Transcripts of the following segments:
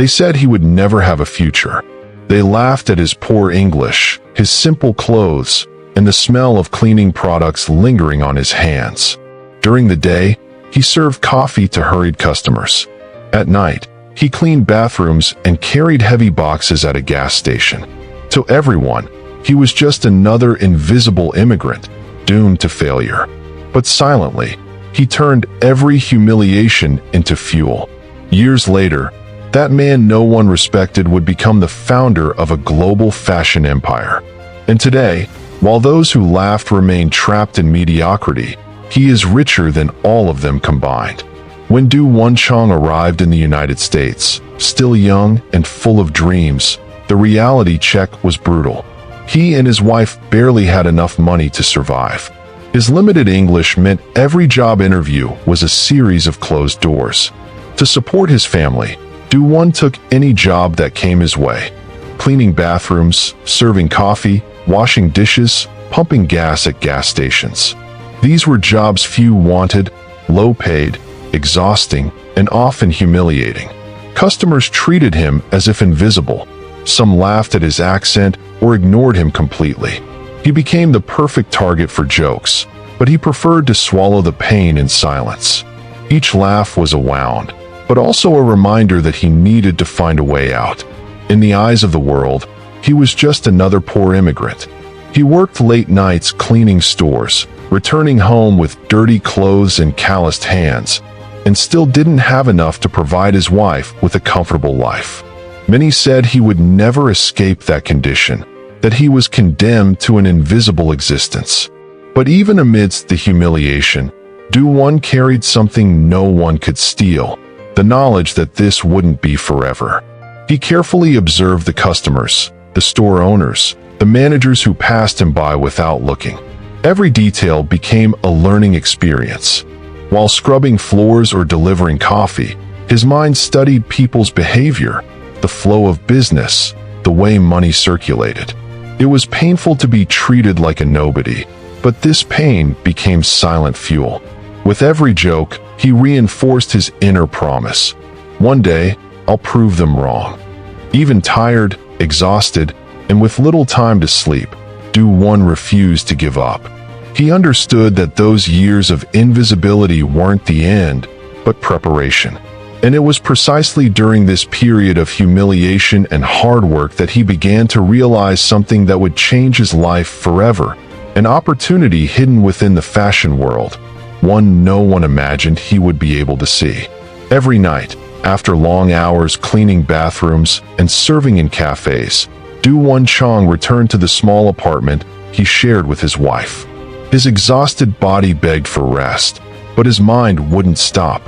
They said he would never have a future. They laughed at his poor English, his simple clothes, and the smell of cleaning products lingering on his hands. During the day, he served coffee to hurried customers. At night, he cleaned bathrooms and carried heavy boxes at a gas station. To everyone, he was just another invisible immigrant, doomed to failure. But silently, he turned every humiliation into fuel. Years later, that man no one respected would become the founder of a global fashion empire. And today, while those who laughed remain trapped in mediocrity, he is richer than all of them combined. When Du Wenchang arrived in the United States, still young and full of dreams, the reality check was brutal. He and his wife barely had enough money to survive. His limited English meant every job interview was a series of closed doors. To support his family, Du Wen took any job that came his way. Cleaning bathrooms, serving coffee, washing dishes, pumping gas at gas stations. These were jobs few wanted, low-paid, exhausting, and often humiliating. Customers treated him as if invisible. Some laughed at his accent or ignored him completely. He became the perfect target for jokes, but he preferred to swallow the pain in silence. Each laugh was a wound, but also a reminder that he needed to find a way out. In the eyes of the world, he was just another poor immigrant. He worked late nights cleaning stores, returning home with dirty clothes and calloused hands, and still didn't have enough to provide his wife with a comfortable life. Many said he would never escape that condition, that he was condemned to an invisible existence. But even amidst the humiliation, Du Wen carried something no one could steal, the knowledge that this wouldn't be forever. He carefully observed the customers, the store owners, the managers who passed him by without looking. Every detail became a learning experience. While scrubbing floors or delivering coffee, his mind studied people's behavior, the flow of business, the way money circulated. It was painful to be treated like a nobody, but this pain became silent fuel. With every joke, he reinforced his inner promise. One day, I'll prove them wrong. Even tired, exhausted, and with little time to sleep, Du Wen refused to give up. He understood that those years of invisibility weren't the end, but preparation. And it was precisely during this period of humiliation and hard work that he began to realize something that would change his life forever, an opportunity hidden within the fashion world, one no one imagined he would be able to see. Every night, after long hours cleaning bathrooms and serving in cafes, Du Wenchang returned to the small apartment he shared with his wife. His exhausted body begged for rest, but his mind wouldn't stop.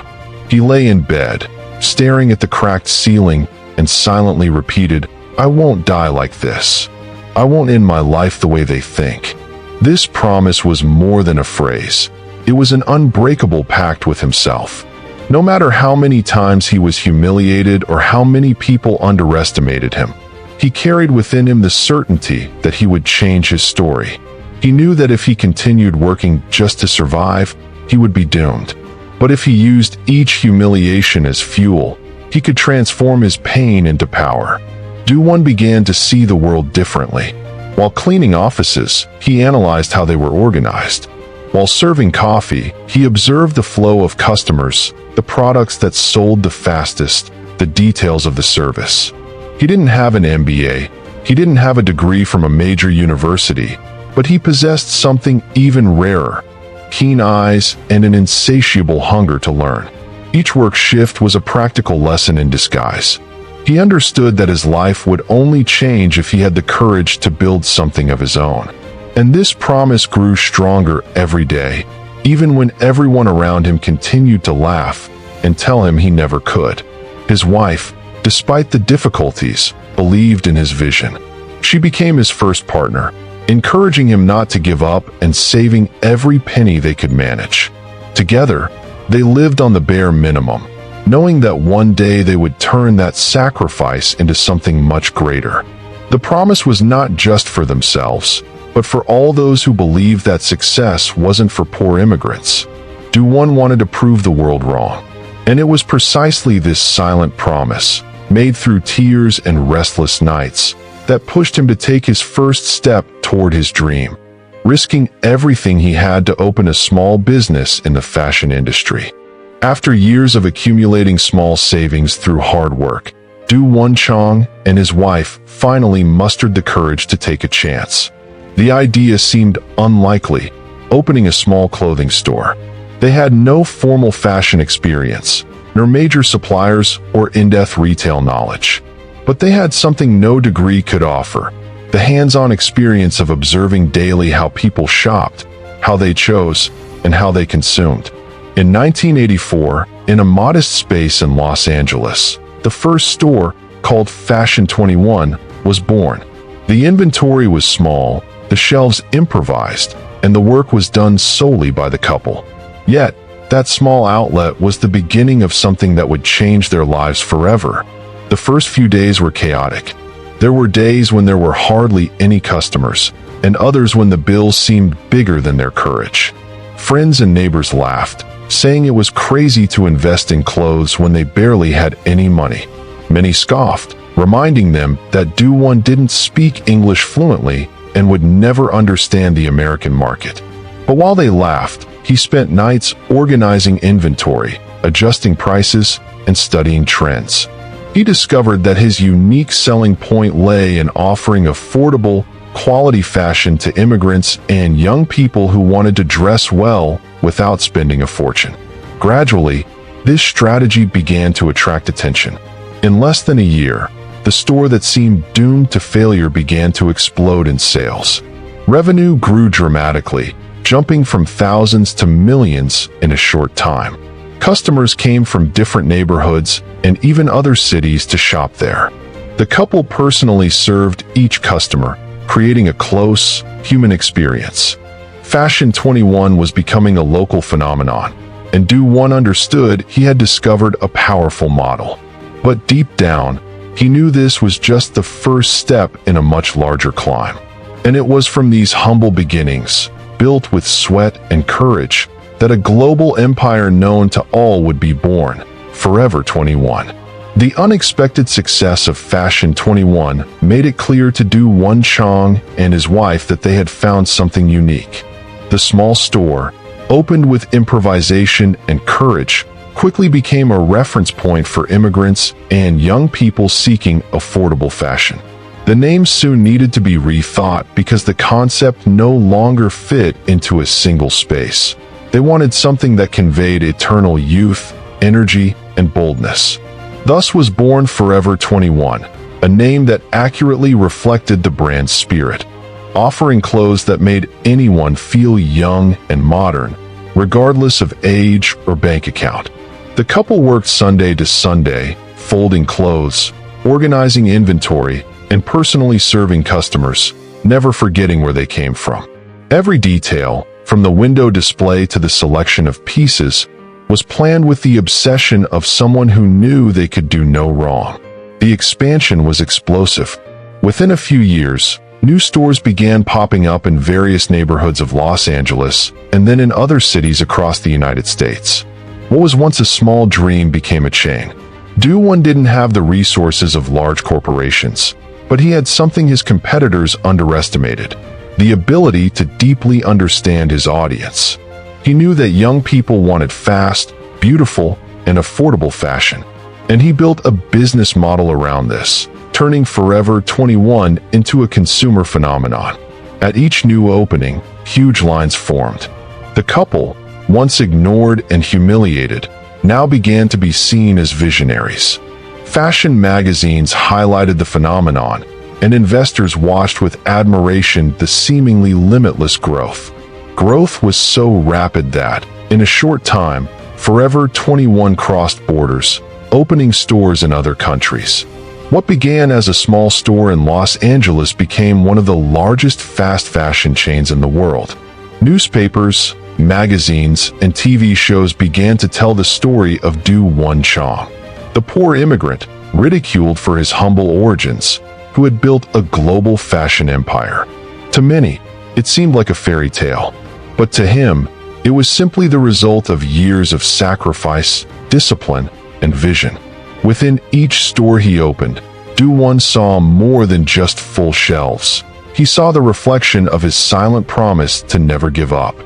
He lay in bed, staring at the cracked ceiling, and silently repeated, "I won't die like this. I won't end my life the way they think." This promise was more than a phrase. It was an unbreakable pact with himself. No matter how many times he was humiliated or how many people underestimated him, he carried within him the certainty that he would change his story. He knew that if he continued working just to survive, he would be doomed. But if he used each humiliation as fuel, he could transform his pain into power. Du Wen began to see the world differently. While cleaning offices, he analyzed how they were organized. While serving coffee, he observed the flow of customers, the products that sold the fastest, the details of the service. He didn't have an MBA, he didn't have a degree from a major university, but he possessed something even rarer: keen eyes and an insatiable hunger to learn. Each work shift was a practical lesson in disguise. He understood that his life would only change if he had the courage to build something of his own. And this promise grew stronger every day, even when everyone around him continued to laugh and tell him he never could. His wife, despite the difficulties, believed in his vision. She became his first partner, encouraging him not to give up and saving every penny they could manage. Together, they lived on the bare minimum, knowing that one day they would turn that sacrifice into something much greater. The promise was not just for themselves, but for all those who believed that success wasn't for poor immigrants. Du Wen wanted to prove the world wrong. And it was precisely this silent promise, made through tears and restless nights, that pushed him to take his first step toward his dream, risking everything he had to open a small business in the fashion industry. After years of accumulating small savings through hard work, Du Chong and his wife finally mustered the courage to take a chance. The idea seemed unlikely, opening a small clothing store. They had no formal fashion experience, nor major suppliers or in-depth retail knowledge. But they had something no degree could offer: the hands-on experience of observing daily how people shopped, how they chose, and how they consumed. In 1984, in a modest space in Los Angeles, the first store, called Fashion 21, was born. The inventory was small, the shelves improvised, and the work was done solely by the couple. Yet, that small outlet was the beginning of something that would change their lives forever. The first few days were chaotic. There were days when there were hardly any customers, and others when the bills seemed bigger than their courage. Friends and neighbors laughed, saying it was crazy to invest in clothes when they barely had any money. Many scoffed, reminding them that Du didn't speak English fluently and would never understand the American market. But while they laughed, he spent nights organizing inventory, adjusting prices, and studying trends. He discovered that his unique selling point lay in offering affordable, quality fashion to immigrants and young people who wanted to dress well without spending a fortune. Gradually, this strategy began to attract attention. In less than a year, the store that seemed doomed to failure began to explode in sales. Revenue grew dramatically, jumping from thousands to millions in a short time. Customers came from different neighborhoods and even other cities to shop there. The couple personally served each customer, creating a close, human experience. Fashion 21 was becoming a local phenomenon, and Du understood he had discovered a powerful model. But deep down, he knew this was just the first step in a much larger climb. And it was from these humble beginnings, built with sweat and courage, that a global empire known to all would be born: Forever 21. The unexpected success of Fashion 21 made it clear to Du Chong and his wife that they had found something unique. The small store, opened with improvisation and courage, quickly became a reference point for immigrants and young people seeking affordable fashion. The name soon needed to be rethought because the concept no longer fit into a single space. They wanted something that conveyed eternal youth, energy, and boldness. Thus was born Forever 21, a name that accurately reflected the brand's spirit, offering clothes that made anyone feel young and modern, regardless of age or bank account. The couple worked Sunday to Sunday, folding clothes, organizing inventory, and personally serving customers, never forgetting where they came from. Every detail, from the window display to the selection of pieces, was planned with the obsession of someone who knew they could do no wrong. The expansion was explosive. Within a few years, new stores began popping up in various neighborhoods of Los Angeles and then in other cities across the United States. What was once a small dream became a chain. Du didn't have the resources of large corporations, but he had something his competitors underestimated: the ability to deeply understand his audience. He knew that young people wanted fast, beautiful, and affordable fashion, and he built a business model around this, turning Forever 21 into a consumer phenomenon. At each new opening, huge lines formed. The couple, once ignored and humiliated, now began to be seen as visionaries. Fashion magazines highlighted the phenomenon, and investors watched with admiration the seemingly limitless growth. Growth was so rapid that, in a short time, Forever 21 crossed borders, opening stores in other countries. What began as a small store in Los Angeles became one of the largest fast fashion chains in the world. Newspapers, magazines, and TV shows began to tell the story of Du Chong, the poor immigrant, ridiculed for his humble origins, who had built a global fashion empire. To many, it seemed like a fairy tale, but to him, it was simply the result of years of sacrifice, discipline, and vision. Within each store he opened, Do-won saw more than just full shelves. He saw the reflection of his silent promise to never give up.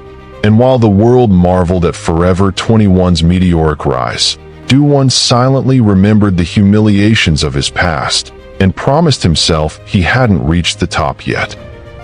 And while the world marveled at Forever 21's meteoric rise, Do-won silently remembered the humiliations of his past and promised himself he hadn't reached the top yet.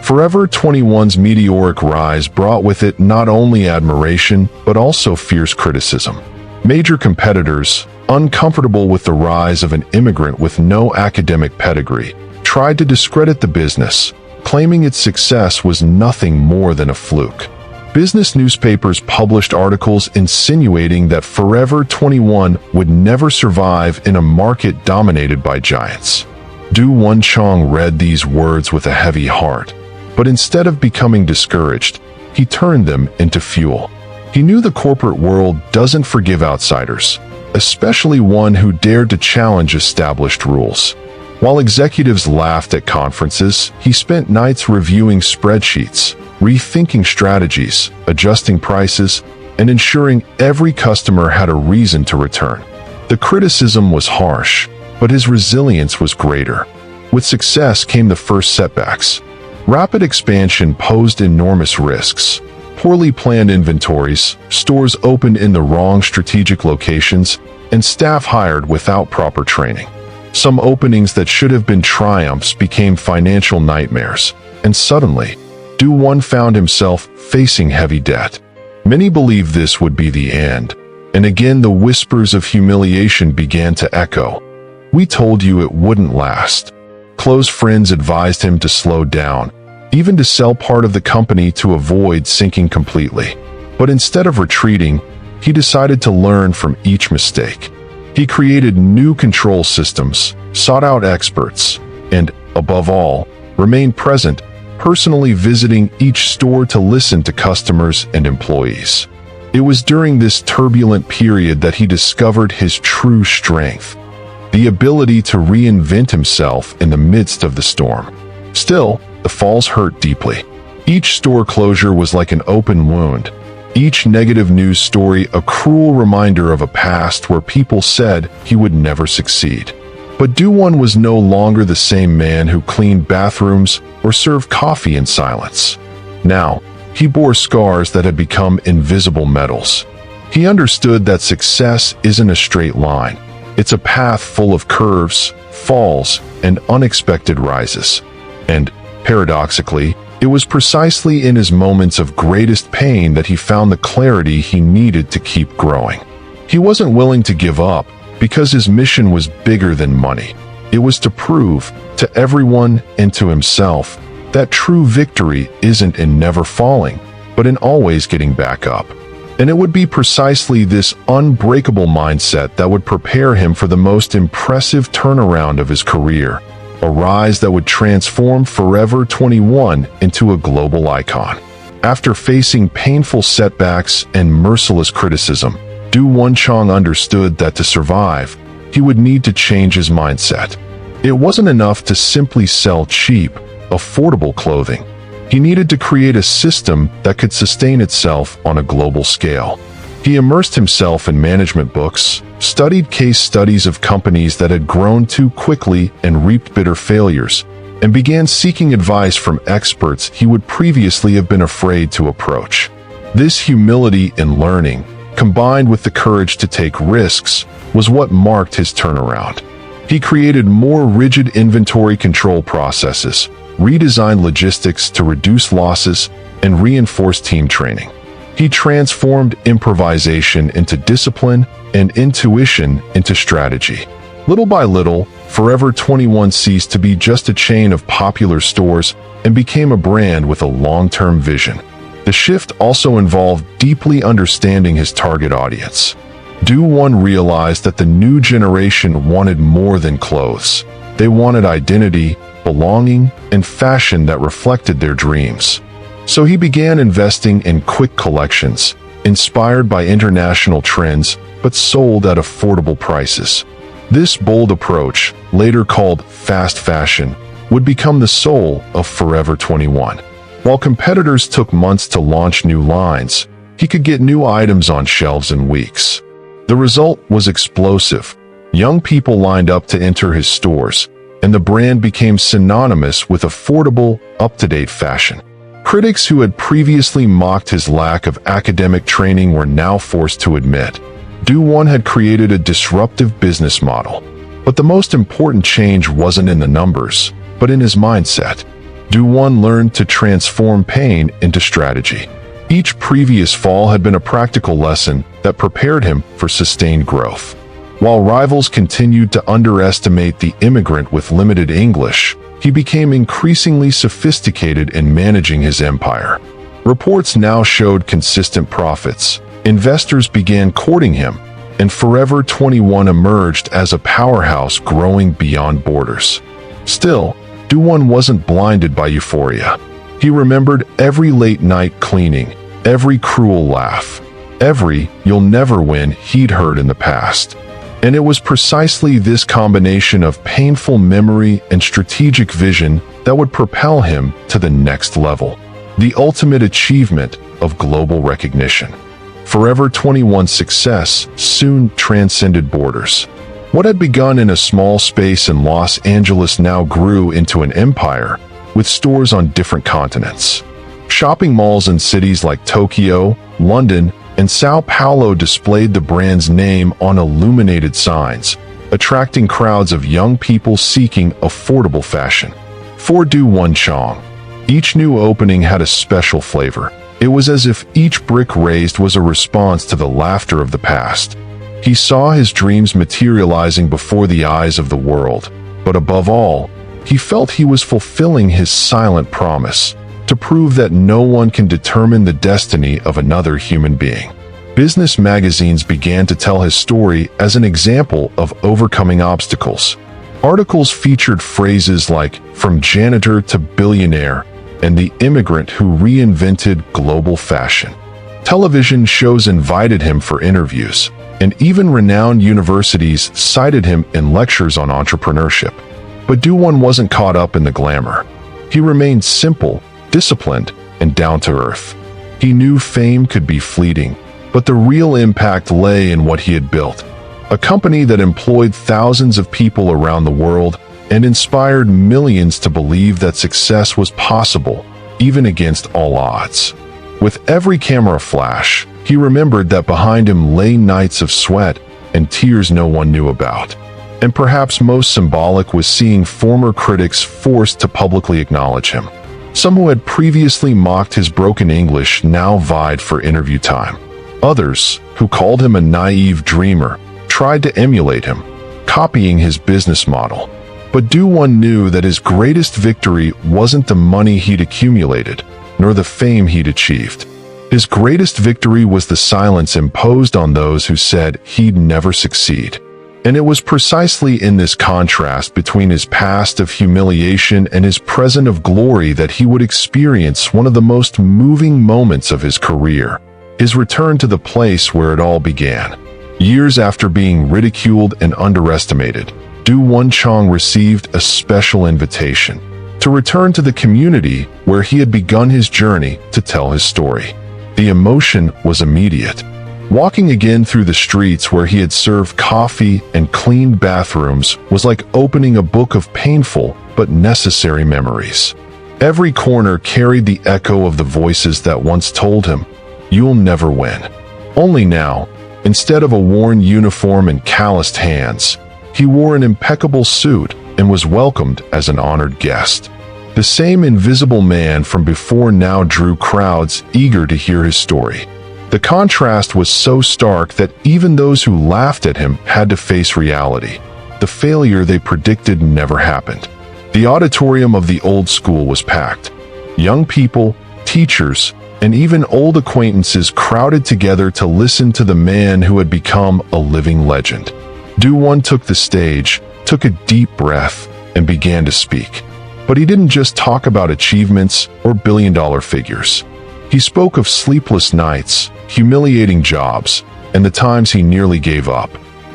Forever 21's meteoric rise brought with it not only admiration, but also fierce criticism. Major competitors, uncomfortable with the rise of an immigrant with no academic pedigree, tried to discredit the business, claiming its success was nothing more than a fluke. Business newspapers published articles insinuating that Forever 21 would never survive in a market dominated by giants. Do-won Chong read these words with a heavy heart, but instead of becoming discouraged, he turned them into fuel. He knew the corporate world doesn't forgive outsiders, especially one who dared to challenge established rules. While executives laughed at conferences, he spent nights reviewing spreadsheets, rethinking strategies, adjusting prices, and ensuring every customer had a reason to return. The criticism was harsh, but his resilience was greater. With success came the first setbacks. Rapid expansion posed enormous risks. Poorly planned inventories, stores opened in the wrong strategic locations, and staff hired without proper training. Some openings that should have been triumphs became financial nightmares, and suddenly, Do-won found himself facing heavy debt. Many believed this would be the end, and again the whispers of humiliation began to echo. "We told you it wouldn't last." Close friends advised him to slow down, even to sell part of the company to avoid sinking completely. But instead of retreating, he decided to learn from each mistake. He created new control systems, sought out experts, and, above all, remained present, personally visiting each store to listen to customers and employees. It was during this turbulent period that he discovered his true strength, the ability to reinvent himself in the midst of the storm. Still, the falls hurt deeply. Each store closure was like an open wound, each negative news story a cruel reminder of a past where people said he would never succeed. But Do-won was no longer the same man who cleaned bathrooms or served coffee in silence. Now, he bore scars that had become invisible medals. He understood that success isn't a straight line. It's a path full of curves, falls, and unexpected rises. And, paradoxically, it was precisely in his moments of greatest pain that he found the clarity he needed to keep growing. He wasn't willing to give up because his mission was bigger than money. It was to prove, to everyone and to himself, that true victory isn't in never falling, but in always getting back up. And it would be precisely this unbreakable mindset that would prepare him for the most impressive turnaround of his career, a rise that would transform Forever 21 into a global icon. After facing painful setbacks and merciless criticism, Do-won Chong understood that to survive, he would need to change his mindset. It wasn't enough to simply sell cheap, affordable clothing. He needed to create a system that could sustain itself on a global scale. He immersed himself in management books, studied case studies of companies that had grown too quickly and reaped bitter failures, and began seeking advice from experts he would previously have been afraid to approach. This humility in learning, combined with the courage to take risks, was what marked his turnaround. He created more rigid inventory control processes, redesigned logistics to reduce losses, and reinforce team training. He transformed improvisation into discipline and intuition into strategy. Little by little, Forever 21 ceased to be just a chain of popular stores and became a brand with a long-term vision. The shift also involved deeply understanding his target audience. Do-won realized that the new generation wanted more than clothes. They wanted identity, belonging, and fashion that reflected their dreams. So he began investing in quick collections, inspired by international trends, but sold at affordable prices. This bold approach, later called fast fashion, would become the soul of Forever 21. While competitors took months to launch new lines, he could get new items on shelves in weeks. The result was explosive. Young people lined up to enter his stores, and the brand became synonymous with affordable, up-to-date fashion. Critics who had previously mocked his lack of academic training were now forced to admit, Do One had created a disruptive business model. But the most important change wasn't in the numbers, but in his mindset. Do One learned to transform pain into strategy. Each previous fall had been a practical lesson that prepared him for sustained growth. While rivals continued to underestimate the immigrant with limited English, he became increasingly sophisticated in managing his empire. Reports now showed consistent profits. Investors began courting him, and Forever 21 emerged as a powerhouse growing beyond borders. Still, Do One wasn't blinded by euphoria. He remembered every late-night cleaning, every cruel laugh, every "you'll never win" he'd heard in the past. And it was precisely this combination of painful memory and strategic vision that would propel him to the next level, the ultimate achievement of global recognition. Forever 21's success soon transcended borders. What had begun in a small space in Los Angeles now grew into an empire, with stores on different continents. Shopping malls in cities like Tokyo, London, and Sao Paulo displayed the brand's name on illuminated signs, attracting crowds of young people seeking affordable fashion. For Do One Chong, each new opening had a special flavor. It was as if each brick raised was a response to the laughter of the past. He saw his dreams materializing before the eyes of the world, but above all, he felt he was fulfilling his silent promise to prove that no one can determine the destiny of another human being. Business magazines began to tell his story as an example of overcoming obstacles. Articles featured phrases like "from janitor to billionaire" and "the immigrant who reinvented global fashion." Television shows invited him for interviews, and even renowned universities cited him in lectures on entrepreneurship. But Do One wasn't caught up in the glamour. He remained simple, disciplined, and down to earth. He knew fame could be fleeting, but the real impact lay in what he had built. A company that employed thousands of people around the world and inspired millions to believe that success was possible, even against all odds. With every camera flash, he remembered that behind him lay nights of sweat and tears no one knew about. And perhaps most symbolic was seeing former critics forced to publicly acknowledge him. Some who had previously mocked his broken English now vied for interview time. Others, who called him a naive dreamer, tried to emulate him, copying his business model. But Do One knew that his greatest victory wasn't the money he'd accumulated, nor the fame he'd achieved. His greatest victory was the silence imposed on those who said he'd never succeed. And it was precisely in this contrast between his past of humiliation and his present of glory that he would experience one of the most moving moments of his career, his return to the place where it all began. Years after being ridiculed and underestimated, Do One Chong received a special invitation to return to the community where he had begun his journey to tell his story. The emotion was immediate. Walking again through the streets where he had served coffee and cleaned bathrooms was like opening a book of painful but necessary memories. Every corner carried the echo of the voices that once told him, "You'll never win." Only now, instead of a worn uniform and calloused hands, he wore an impeccable suit and was welcomed as an honored guest. The same invisible man from before now drew crowds eager to hear his story. The contrast was so stark that even those who laughed at him had to face reality. The failure they predicted never happened. The auditorium of the old school was packed. Young people, teachers, and even old acquaintances crowded together to listen to the man who had become a living legend. Do One took the stage, took a deep breath, and began to speak. But he didn't just talk about achievements or billion-dollar figures. He spoke of sleepless nights, humiliating jobs, and the times he nearly gave up.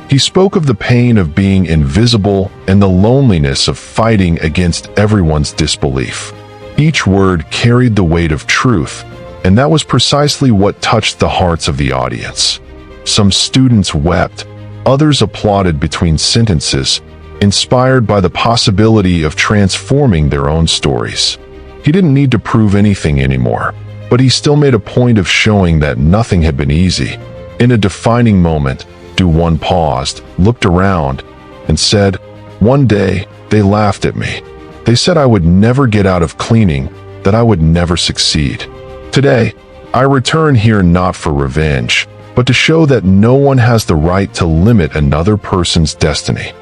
He spoke of the pain of being invisible and the loneliness of fighting against everyone's disbelief. Each word carried the weight of truth, and that was precisely what touched the hearts of the audience. Some students wept, Others applauded between sentences, inspired by the possibility of transforming their own stories. He didn't need to prove anything anymore, but he still made a point of showing that nothing had been easy. In a defining moment, Du Wan paused, looked around, and said, "One day, they laughed at me. They said I would never get out of cleaning, that I would never succeed. Today, I return here not for revenge, but to show that no one has the right to limit another person's destiny."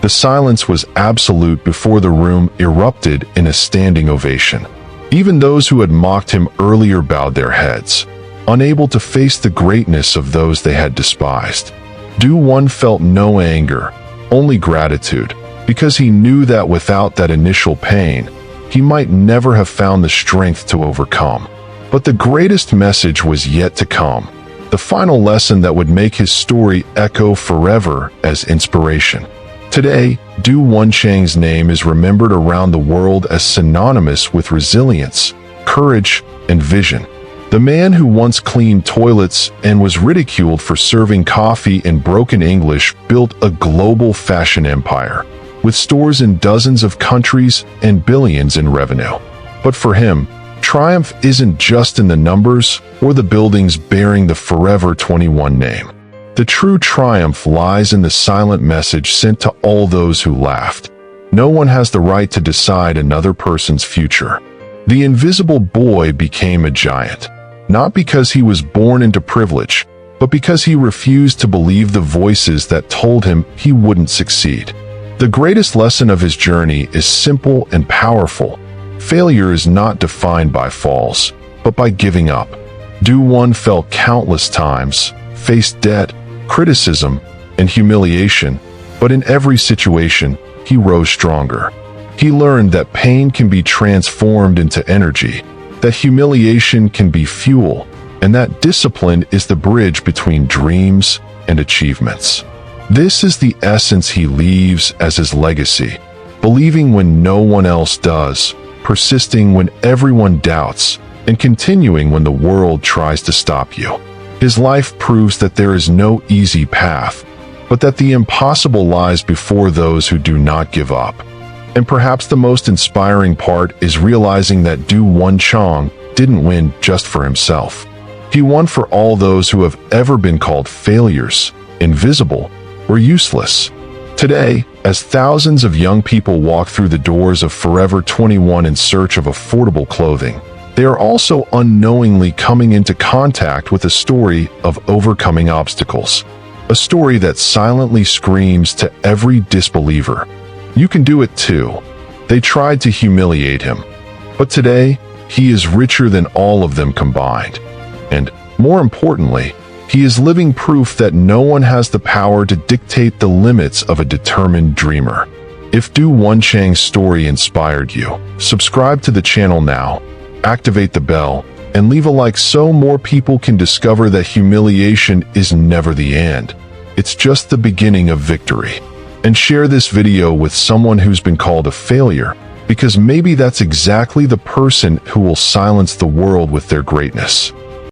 The silence was absolute before the room erupted in a standing ovation. Even those who had mocked him earlier bowed their heads, unable to face the greatness of those they had despised. Du Wan felt no anger, only gratitude, because he knew that without that initial pain, he might never have found the strength to overcome. But the greatest message was yet to come, the final lesson that would make his story echo forever as inspiration. Today, Du Wanchang's name is remembered around the world as synonymous with resilience, courage, and vision. The man who once cleaned toilets and was ridiculed for serving coffee in broken English built a global fashion empire, with stores in dozens of countries and billions in revenue. But for him, triumph isn't just in the numbers or the buildings bearing the Forever 21 name. The true triumph lies in the silent message sent to all those who laughed. No one has the right to decide another person's future. The invisible boy became a giant, not because he was born into privilege, but because he refused to believe the voices that told him he wouldn't succeed. The greatest lesson of his journey is simple and powerful. Failure is not defined by falls, but by giving up. Du Wan fell countless times, faced debt, criticism, and humiliation, but in every situation, he rose stronger. He learned that pain can be transformed into energy, that humiliation can be fuel, and that discipline is the bridge between dreams and achievements. This is the essence he leaves as his legacy, believing when no one else does, persisting when everyone doubts, and continuing when the world tries to stop you. His life proves that there is no easy path, but that the impossible lies before those who do not give up. And perhaps the most inspiring part is realizing that Du Wanchang didn't win just for himself. He won for all those who have ever been called failures, invisible, or useless. Today, as thousands of young people walk through the doors of Forever 21 in search of affordable clothing, they are also unknowingly coming into contact with a story of overcoming obstacles. A story that silently screams to every disbeliever, "You can do it too." They tried to humiliate him, but today, he is richer than all of them combined. And, more importantly, he is living proof that no one has the power to dictate the limits of a determined dreamer. If Du Wanchang's story inspired you, subscribe to the channel now, activate the bell, and leave a like so more people can discover that humiliation is never the end. It's just the beginning of victory. And share this video with someone who's been called a failure, because maybe that's exactly the person who will silence the world with their greatness.